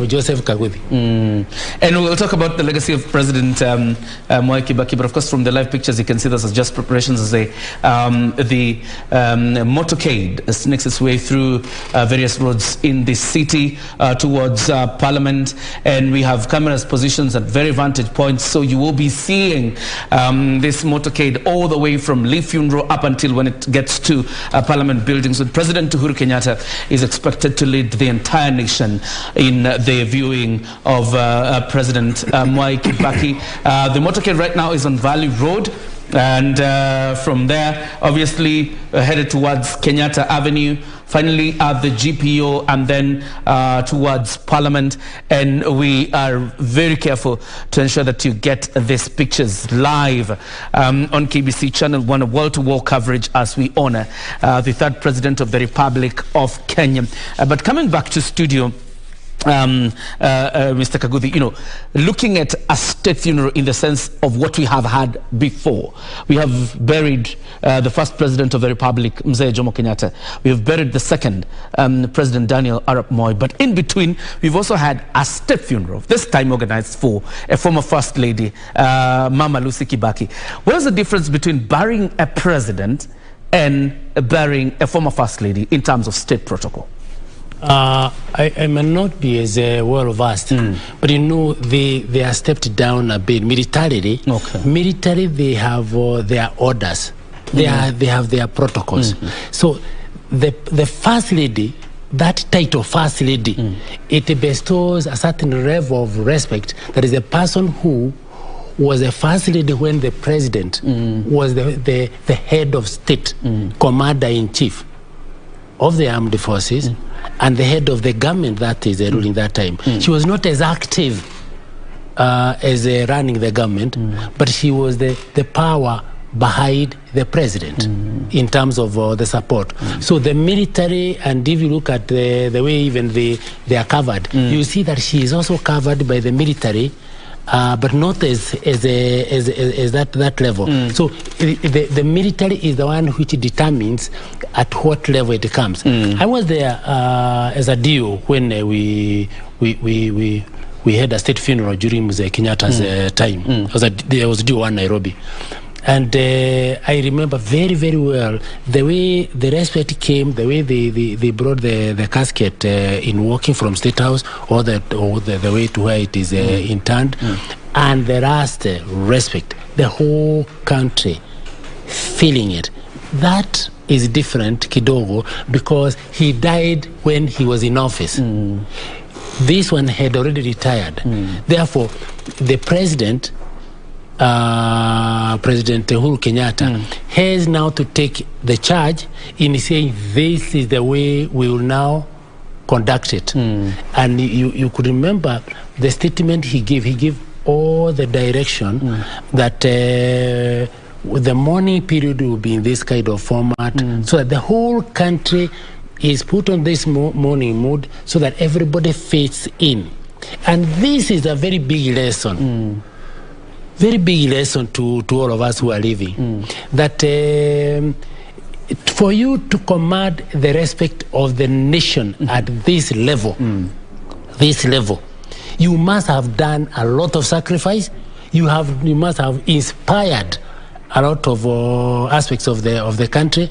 Joseph Kagudi. And we'll talk about the legacy of President Mwai Kibaki, but of course from the live pictures you can see this as just preparations as the motorcade makes its way through various roads in the city towards Parliament, and we have cameras positions at very vantage points, so you will be seeing this motorcade all the way from Lee Funeral up until when it gets to Parliament buildings. So President Uhuru Kenyatta is expected to lead the entire nation in the viewing of President Mwai Kibaki. The motorcade right now is on Valley Road, and from there obviously headed towards Kenyatta Avenue, finally at the GPO, and then towards Parliament. And we are very careful to ensure that you get these pictures live on KBC Channel 1, wall-to-wall coverage as we honor the third President of the Republic of Kenya. But coming back to studio, Mr. Kagudi, you know, looking at a state funeral in the sense of what we have had before. We have buried the first President of the Republic, Mzee Jomo Kenyatta. We have buried the second President Daniel Arap Moi. But in between, we've also had a state funeral, this time organized for a former First Lady, Mama Lucy Kibaki. What is the difference between burying a president and burying a former First Lady in terms of state protocol? I may not be as well versed, but you know, they are stepped down a bit militarily. Okay. Military, they have their orders, they have their protocols. So the First Lady, that title First Lady, it bestows a certain level of respect. That is a person who was a First Lady when the President was the head of state, Commander-in-Chief of the armed forces, and the head of the government that is ruling that time. She was not as active as running the government, but she was the power behind the president in terms of the support. So the military, and if you look at the way even they are covered, you see that she is also covered by the military, but not as that level. So the military is the one which determines at what level it comes. I was there as a DO when we had a state funeral during Mzee Kenyatta's time. I was DO in Nairobi. And I remember very, very well the way the respect came, the way they brought the casket in walking from State House or the way to where it is interned, and the last respect, the whole country feeling it. That is different, kidogo, because he died when he was in office. This one had already retired. Therefore, the president, President Uhuru Kenyatta, has now to take the charge in saying this is the way we will now conduct it. And you could remember the statement he gave all the direction that the morning period will be in this kind of format, so that the whole country is put on this morning mood so that everybody fits in. And this is a very big lesson. Very big lesson to all of us who are living, that for you to command the respect of the nation at this level, you must have done a lot of sacrifice. You must have inspired a lot of aspects of the country.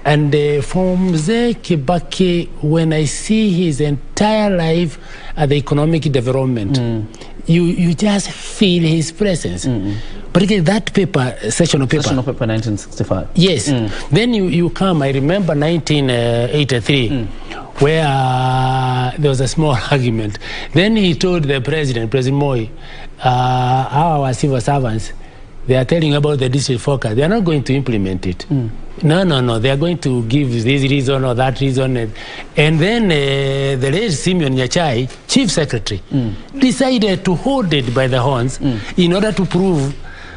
And from Mzee Kibaki, when I see his entire life at the economic development, you just feel his presence. But again, that paper, session of paper 1965. Yes. Then you come, I remember 1983, where there was a small argument. Then he told the President Moi, our civil servants, they are telling about the district focus. They are not going to implement it. No. They are going to give this reason or that reason. And then the late Simeon Nyachai, Chief Secretary, decided to hold it by the horns in order to prove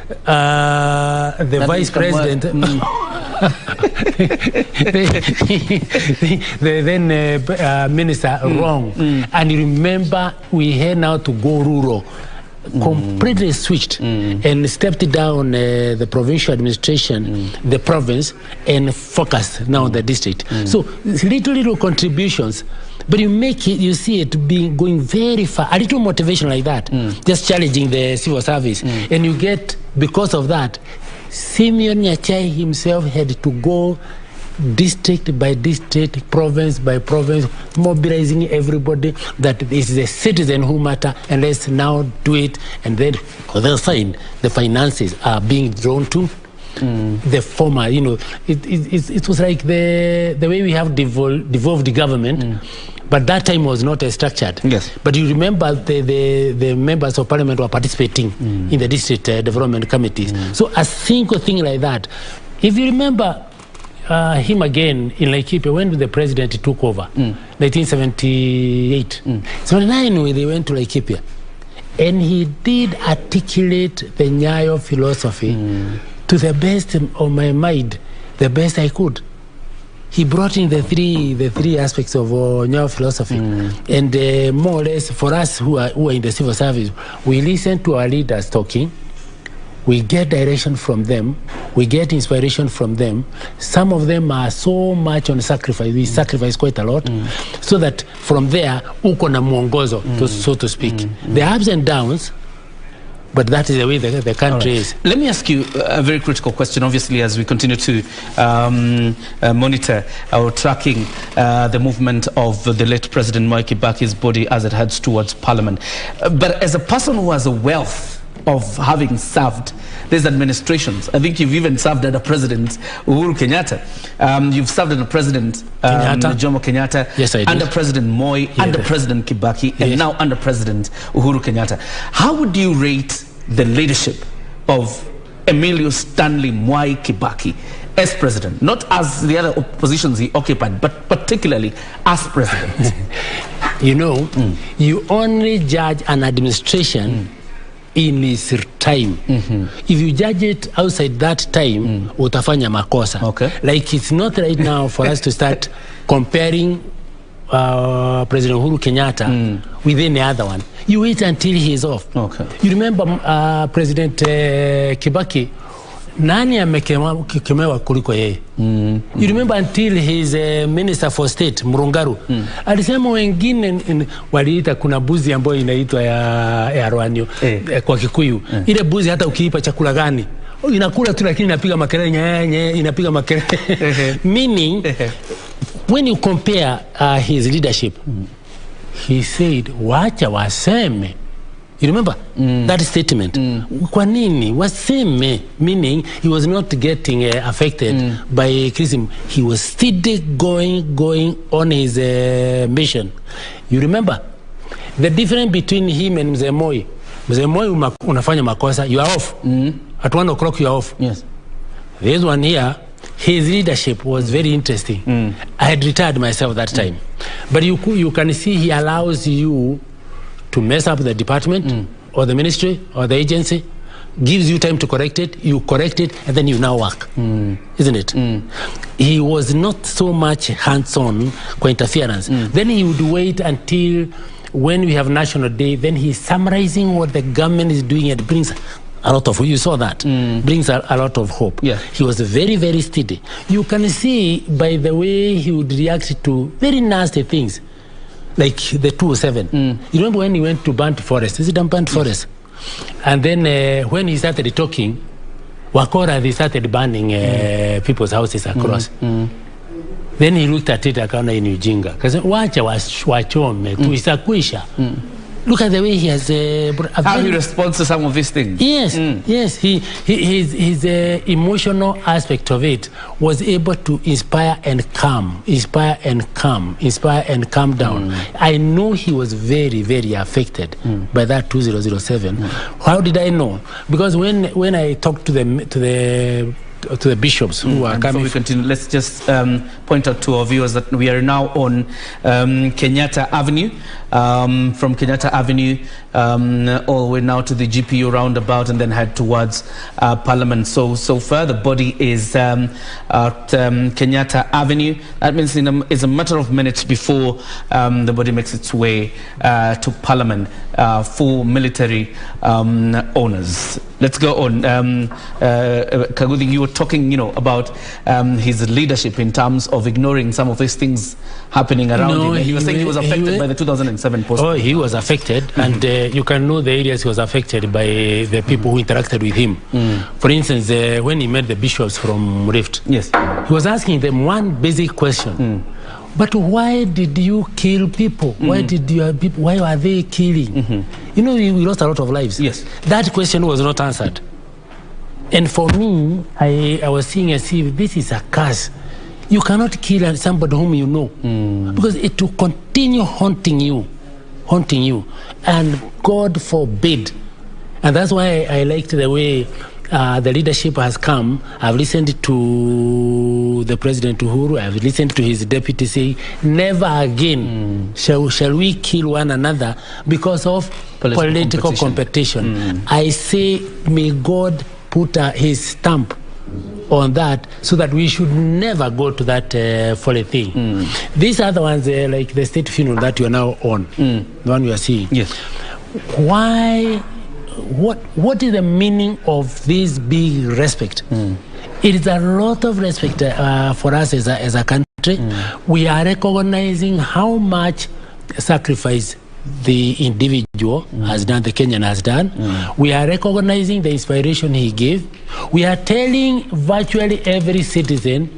the that Vice President, the then Minister, wrong. And remember, we had now to go rural. Completely switched and stepped down the provincial administration, the province, and focused now on the district. So little contributions But you see it being going very far. A little motivation like that, just challenging the civil service. And you get, because of that, Simeon Nyachai himself had to go district by district, province by province, mobilizing everybody that it is the citizen who matter, and let's now do it. And then on the other side, the finances are being drawn to the former, it was like the way we have devolved government, but that time was not structured. Yes. But you remember the members of parliament were participating in the district development committees. So a single thing like that, if you remember him again in Laikipia when the president took over, 1978, 79 they went to Laikipia, and he did articulate the Nyayo philosophy to the best of my mind, the best I could. He brought in the three aspects of Nyayo philosophy, and more or less for us who are in the civil service, we listen to our leaders talking. We get direction from them. We get inspiration from them. Some of them are so much on sacrifice. We sacrifice quite a lot. So that from there, uko na mwongozo, so to speak. The ups and downs, but that is the way the country is. Let me ask you a very critical question, obviously, as we continue to monitor or tracking the movement of the late President Mwai Kibaki's body as it heads towards Parliament. But as a person who has a wealth of having served these administrations, I think you've even served under President Uhuru Kenyatta. You've served under President Jomo Kenyatta, yes, I did. Under President Moi, under President Kibaki, and now under President Uhuru Kenyatta. How would you rate the leadership of Emilio Stanley Mwai Kibaki as president? Not as the other positions he occupied, but particularly as president. You only judge an administration in his time. If you judge it outside that time, utafanya makosa. Okay. Like it's not right now for us to start comparing President Uhuru Kenyatta with any other one. You wait until he is off. Okay. You remember President Kibaki, nani amekemewa kuliko yeye? You remember until his Minister for State Murungaru alisema wengine waliita kuna buzi ambayo inaitwa ya Rwanyo kwa Kikuyu. Ile buzi hata ukiipa chakula gani inakula tu, lakini inapiga makelele inapiga makelele. Meaning when you compare his leadership, he said wacha waseme. You remember that statement? Kwa nini waseme? Meaning he was not getting affected by criticism. He was still going on his mission. You remember the difference between him and Mzee Moi? Mzee Moi unafanya makosa, you are off. At 1 o'clock you are off. Yes. This one here, his leadership was very interesting. I had retired myself that time. But you can see he allows you to mess up the department or the ministry or the agency, gives you time to correct it, you correct it, and then you now work. Isn't it? He was not so much hands-on for interference. Then he would wait until when we have National Day, then he's summarizing what the government is doing. It brings a lot of, you saw that, brings a lot of hope. Yeah. He was very, very steady. You can see by the way he would react to very nasty things, like the 207. You remember when he went to Burnt Forest? Is it Burnt Forest? And then when he started talking, Wakora, they started burning people's houses across. Then he looked at it akaona in Ujinga. Because wacha wachome, tuisakwisha. Look at the way he has how he responds to some of these things. Yes, yes. His emotional aspect of it was able to inspire and calm down. I know he was very, very affected by that 2007. How did I know? Because when I talked to the bishops who are coming. Before we continue, let's just point out to our viewers that we are now on Kenyatta Avenue. From Kenyatta Avenue all the way now to the GPU roundabout and then head towards Parliament. So far the body is at Kenyatta Avenue. That means it's a matter of minutes before the body makes its way to Parliament for military owners. Let's go on. Kaguthi, you were talking, about his leadership in terms of ignoring some of these things happening around him. He was saying he was affected by the 2007 post. Oh, he was affected, and you can know the areas he was affected by the people who interacted with him. For instance, when he met the bishops from Rift, yes, he was asking them one basic question. But why did you kill people? Why did your people? Why were they killing? We lost a lot of lives. Yes, that question was not answered. And for me, I was seeing as if this is a curse. You cannot kill somebody whom you know, because it will continue haunting you, and God forbid. And that's why I liked the way the leadership has come. I've listened to the President Uhuru. I've listened to his deputy saying, never again shall we kill one another because of political competition. I say, may God put his stamp on that, so that we should never go to that folly thing. These are the ones like the state funeral that you are now on, the one we are seeing. Yes. Why? What is the meaning of this big respect? It is a lot of respect for us as a country. We are recognizing how much sacrifice the individual has done, the Kenyan has done. We are recognizing the inspiration he gave. We are telling virtually every citizen,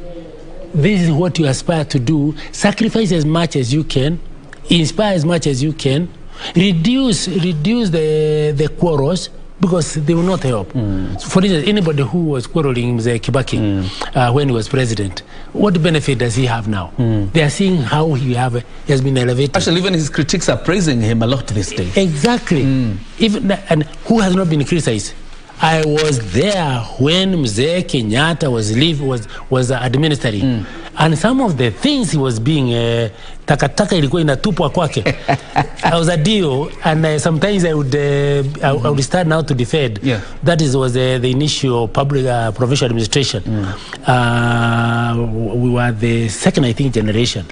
this is what you aspire to do. Sacrifice as much as you can. Inspire as much as you can. Reduce the quarrels, because they will not help. So for instance, anybody who was quarreling with Kibaki when he was president, what benefit does he have now? They are seeing how he has been elevated. Actually, even his critics are praising him a lot these days. Exactly. And who has not been criticized? I was there when Mzee Kenyatta was administering. And some of the things he was being takataka ilikuwa inatupwa kwake. I was a deal, and sometimes I would start now to defend. That was the initial public provincial administration. We were the second, I think, generation.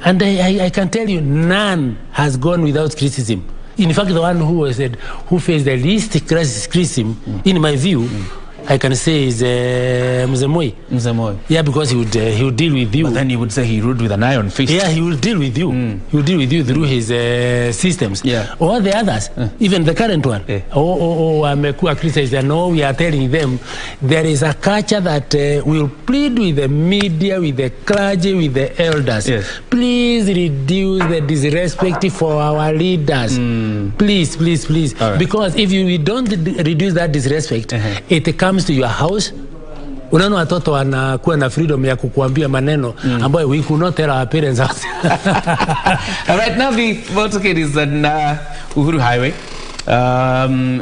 And I can tell you, none has gone without criticism. In fact, the one who faced the least criticism, in my view, I can say is Mzee Moi. Yeah, because he would deal with you. But then he would say he ruled with an iron fist. Yeah, he will deal with you. He will deal with you through his systems. Yeah. Or the others, even the current one. Amekuwa criticized. No, we are telling them there is a culture that will plead with the media, with the clergy, with the elders. Yes. Please reduce the disrespect for our leaders. Please. Right. Because if we don't reduce that disrespect, it comes to your house. Unaona watoto wanakuwa na freedom ya kukuambia maneno ambayo we could not tell our parents. Right now the motorcade is on Uhuru Highway.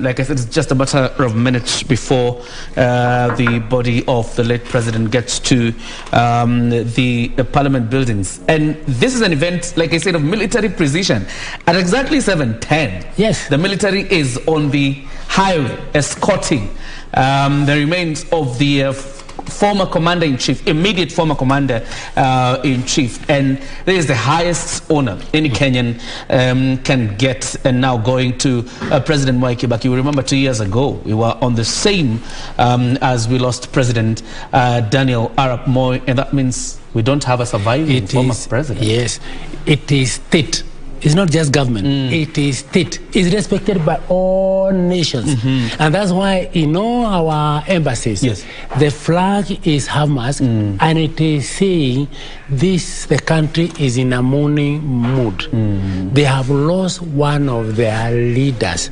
Like I said, it's just a matter of minutes before the body of the late president gets to the parliament buildings. And this is an event, like I said, of military precision. At exactly 7:10, yes, the military is on the highway escorting the remains of the former commander-in-chief, immediate former commander-in-chief, and this is the highest honor any Kenyan can get. And now going to President Mwai Kibaki. You remember 2 years ago we were on the same as we lost President Daniel Arap Moi, and that means we don't have a surviving former president. Yes, it is state. It's not just government. It is state. It's respected by all nations. And that's why in all our embassies, the flag is half-mast, and it is saying the country is in a mourning mood. They have lost one of their leaders.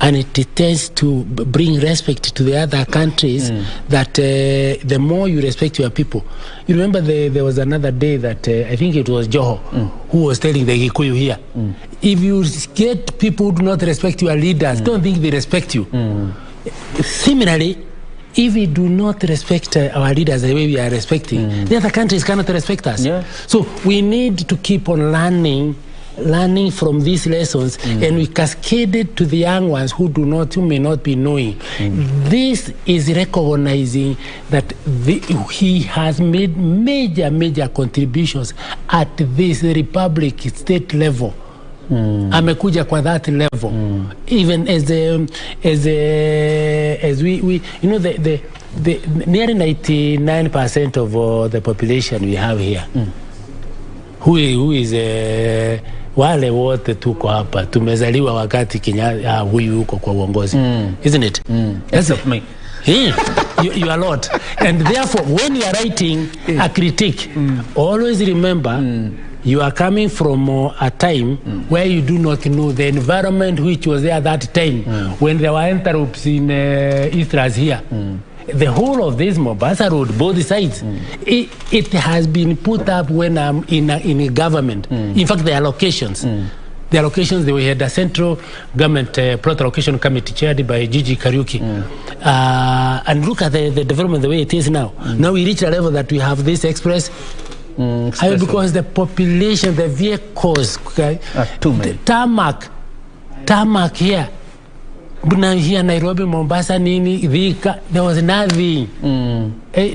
And it tends to bring respect to the other countries, that the more you respect your people. You remember there was another day that I think it was Joho who was telling the Gikuyu here, if you get people who do not respect your leaders, don't think they respect you. Similarly, if we do not respect our leaders the way we are respecting, the other countries cannot respect us. So we need to keep on learning from these lessons, and we cascade it to the young ones who may not be knowing. This is recognizing that he has made major contributions at this republic state level. Amekuja kwa that level, even as we the nearly 99% of the population we have here, who is wale wote tuko hapa tumezaliwa wakati Kenya huyu huko kwa uongozi, isn't it? Except me. Yeah, you are lot, and therefore when you are writing a critique, always remember you are coming from a time where you do not know the environment which was there at that time when there were interrupts in Eastras here. The whole of this Mombasa Road, both sides, it has been put up when I'm in a government. In fact, the allocations. The allocations, we had a central government plot allocation committee chaired by Gigi Kariuki. And look at the development the way it is now. Now we reach a level that we have this express. Because the population, the vehicles, too many. Tarmac here. But here Nairobi, Mombasa, Nini, Vika, there was nothing.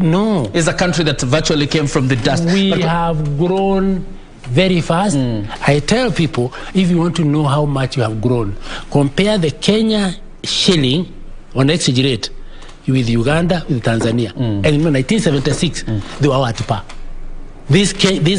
No. It's a country that virtually came from the dust. We have grown very fast. I tell people, if you want to know how much you have grown, compare the Kenya shilling on exchange rate with Uganda, with Tanzania. And in 1976, they were at par. This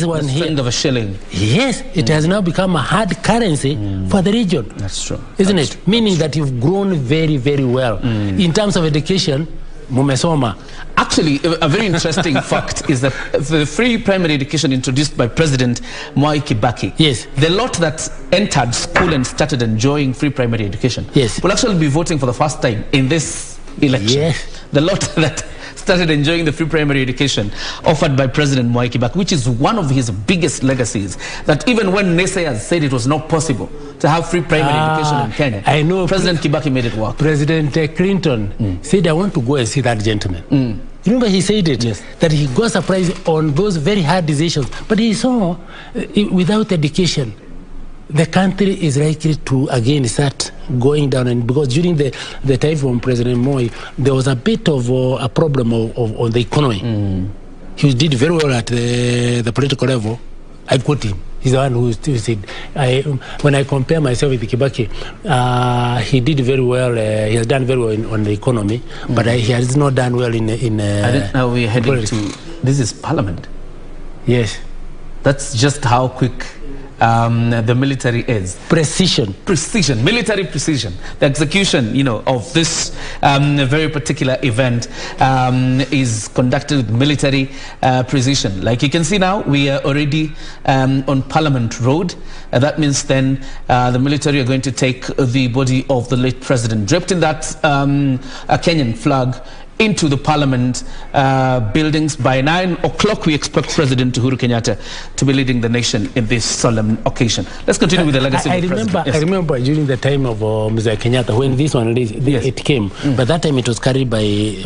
one the here, of a shilling. Yes, it has now become a hard currency for the region. That's true. Isn't it? Meaning that you've grown very, very well. In terms of education, mumesoma. Actually, a very interesting fact is that the free primary education introduced by President Mwai Kibaki, yes, the lot that entered school and started enjoying free primary education, yes, will actually be voting for the first time in this election. Yes. The lot that started enjoying the free primary education offered by President Mwai Kibaki, which is one of his biggest legacies, that even when naysayers said it was not possible to have free primary education in Kenya, I know President Kibaki made it work. President Clinton said, I want to go and see that gentleman. You remember he said it? Yes. That he got surprised on those very hard decisions. But he saw, without education, the country is likely to again start going down. And because during the time from President Moi, there was a bit of a problem on the economy. He did very well at the political level. I quote him. He's the one who said, when I compare myself with Kibaki, he did very well. He has done very well on the economy, but he has not done well in I didn't know we're heading politics. to, this is parliament. Yes. That's just how quick the military is. Precision, military precision. The execution, of this very particular event is conducted with military precision. Like you can see now, we are already on Parliament Road. That means then the military are going to take the body of the late president, draped in that Kenyan flag, into the Parliament buildings. By 9 o'clock, we expect President Uhuru Kenyatta to be leading the nation in this solemn occasion. Let's continue with the legacy of the president. Yes. I remember during the time of Mr. Kenyatta, when this one it came, but that time it was carried by they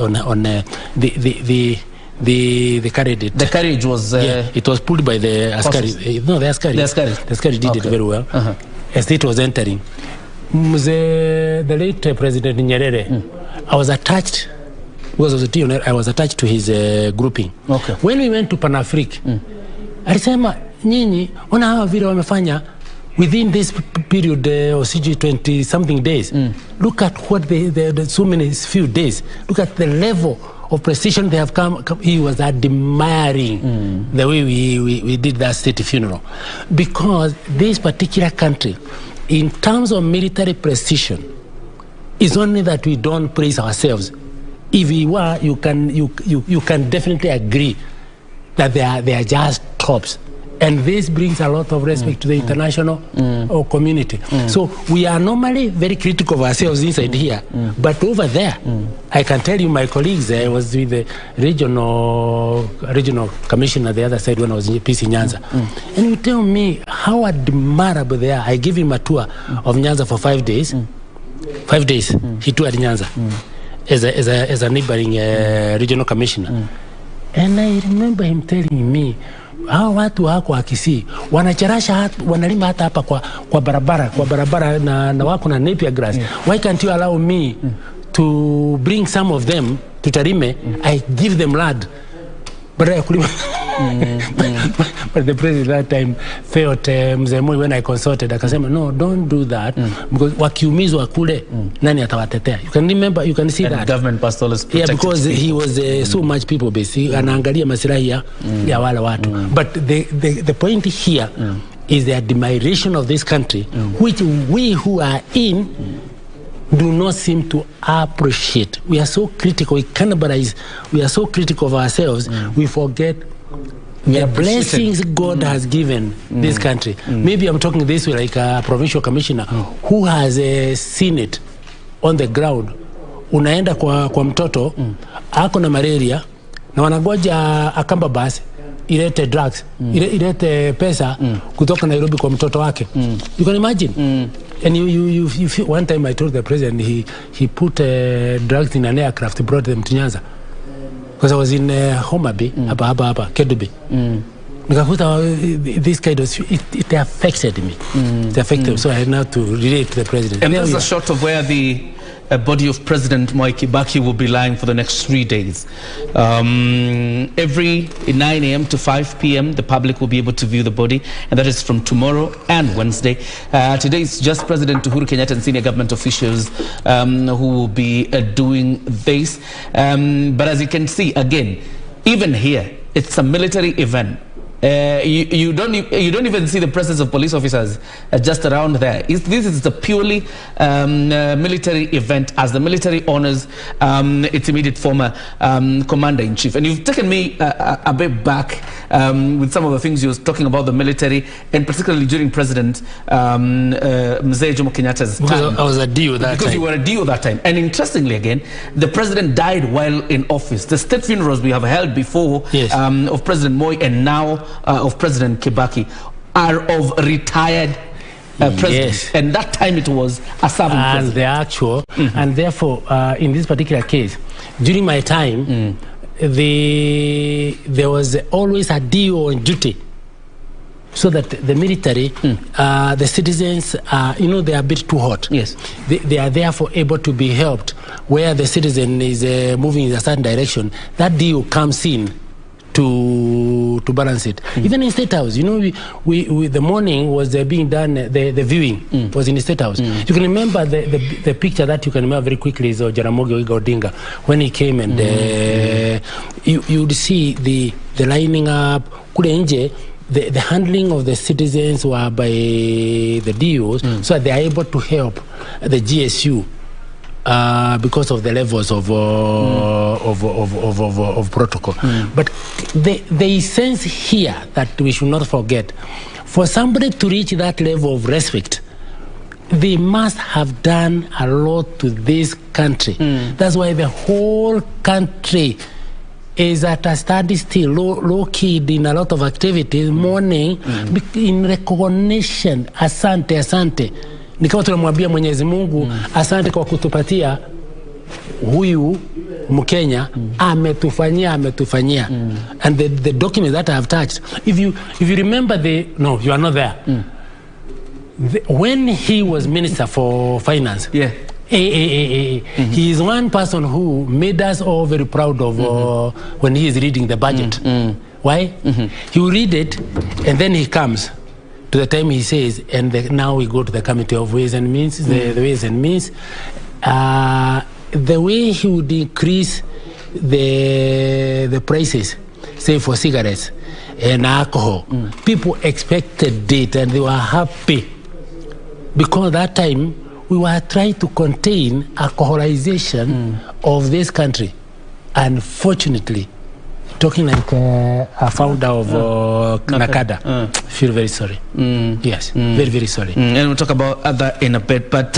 carried it. The carriage was it was pulled by the askari. No, the askari. The askari did it very well. As it was entering, the late President Nyerere, I was attached. Because of the team, I was attached to his grouping. Okay. When we went to Pan-Africa, alisema nyinyi ona hawa vile wamefanya within this period of CG 20 something days. Look at what the so many few days. Look at the level of precision they have come. He was admiring the way we did that state funeral, because this particular country, in terms of military precision, is only that we don't praise ourselves. If we were, you can definitely agree that they are just tops, and this brings a lot of respect to the international community. So we are normally very critical of ourselves inside here, but over there, I can tell you, my colleagues, I was with the regional commissioner the other side when I was in PC Nyanza, and you tell me how admirable they are. I gave him a tour of Nyanza for 5 days. 5 days he toured Nyanza. As a neighboring regional commissioner. And I remember him telling me, hawa watu wako akisi wanacharasha wanalima hata hapa kwa barabara na wako na napier grass. Why can't you allow me to bring some of them to Tarime? I give them land. But I kulima But the president that time felt Mzee Moi, when I consulted, akasema no, don't do that because wakiumizwa kule nani atawatetea. You can remember, you can see and that government pastors protected because he was so much people based. Anaangalia maslahi ya wale watu. But the point here is the admiration of this country, which we who are in do not seem to appreciate. We are so critical, we cannibalize, we are so critical of ourselves, we forget the blessings God has given this country. Maybe I'm talking this way like a provincial commissioner who has seen it on the ground. Unaenda kwa mtoto, ako na malaria, na wanagoja akamba basi, ilete drugs, ilete pesa kutoka Nairobi kwa mtoto wake. You can imagine. And you feel, one time I told the president he put drugs in an aircraft, brought them to Nyanza. Because I was in Homa Bay, hapa Kedubi. Nikakuta this kind of it affected me. It affected me, so I had now to relate to the president. And there's a shot of where the body of President Moi Kibaki will be lying for the next 3 days. Every 9 a.m. to 5 p.m. the public will be able to view the body, and that is from tomorrow and Wednesday. Today is just President Uhuru Kenyatta and senior government officials who will be doing this. But as you can see, again, even here, it's a military event. You don't even see the presence of police officers just around there. This is a purely military event as the military honors its immediate former commander-in-chief. And you've taken me a bit back with some of the things you were talking about the military, and particularly during President Mzee Jomo Kenyatta's time. I was a DO that time. Because you were a DO that time. And interestingly again, the president died while in office. The state funerals we have held before of President Moi and now of President Kibaki are of retired presidents. And that time it was a serving president. And the actual, and therefore, in this particular case, during my time, there was always a DO on duty. So that the military, the citizens, they are a bit too hot. Yes. They are therefore able to be helped where the citizen is moving in a certain direction. That DO comes in to balance it. Even in State House, we the morning was being done, the viewing was in the State House. You can remember the picture that you can remember very quickly is of Jaramogi Oginga Odinga when he came, and you would see the lining up kule nje. The handling of the citizens were by the DOs, so that they are able to help the GSU because of the levels of protocol. But the sense here that we should not forget, for somebody to reach that level of respect, they must have done a lot to this country. That's why the whole country is at a standstill, low-key in a lot of activities, mourning, in recognition. Asante. Ni kama tunamwambia Mwenyezi Mungu, asante kwa kutupatia huyu Mkenya, ametufanyia. And the document that I have touched, if you remember no, you are not there. When he was Minister for Finance, he is one person who made us all very proud of when he is reading the budget. Why? He will read it, and then he comes to the time he says, and now we go to the Committee of Ways and Means, the Ways and Means. The way he would increase the prices, say for cigarettes and alcohol, people expected it and they were happy. Because that time, we were trying to contain alcoholization of this country. Unfortunately, talking like a founder of Nakada, feel very sorry. Yes, very, very sorry. And we'll talk about that in a bit. But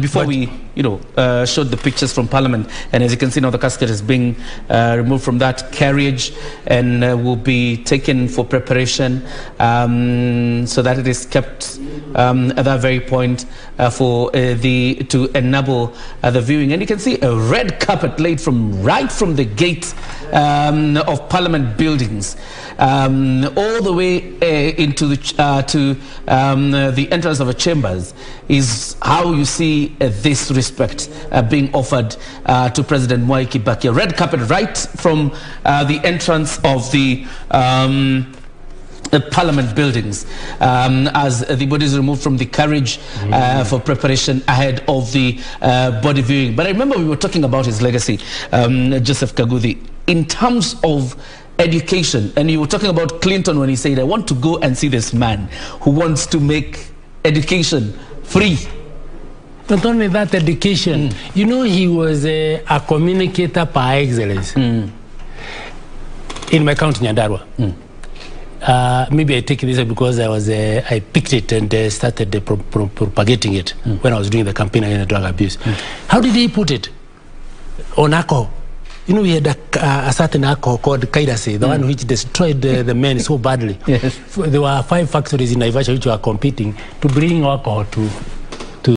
before we showed the pictures from Parliament, and as you can see now the casket is being removed from that carriage and will be taken for preparation so that it is kept at that very point to enable the viewing. And you can see a red carpet laid right from the gate of Parliament buildings all the way into the entrance of the chambers is how you see this respect being offered to President Mwai Kibaki. A red carpet right from the entrance of the Parliament buildings as the body is removed from the carriage for preparation ahead of the body viewing. But I remember we were talking about his legacy, Joseph Kaguthi, in terms of education. And you were talking about Clinton when he said, I want to go and see this man who wants to make education free. Not only that, education. You know, he was a communicator par excellence in my county, Nyandarua. Maybe I take this because I picked it and started propagating it when I was doing the campaign against drug abuse. How did he put it? On alcohol. You know, we had a certain alcohol called Kairase, the one which destroyed the men so badly. Yes. There were 5 factories in Naivasha which were competing to bring alcohol to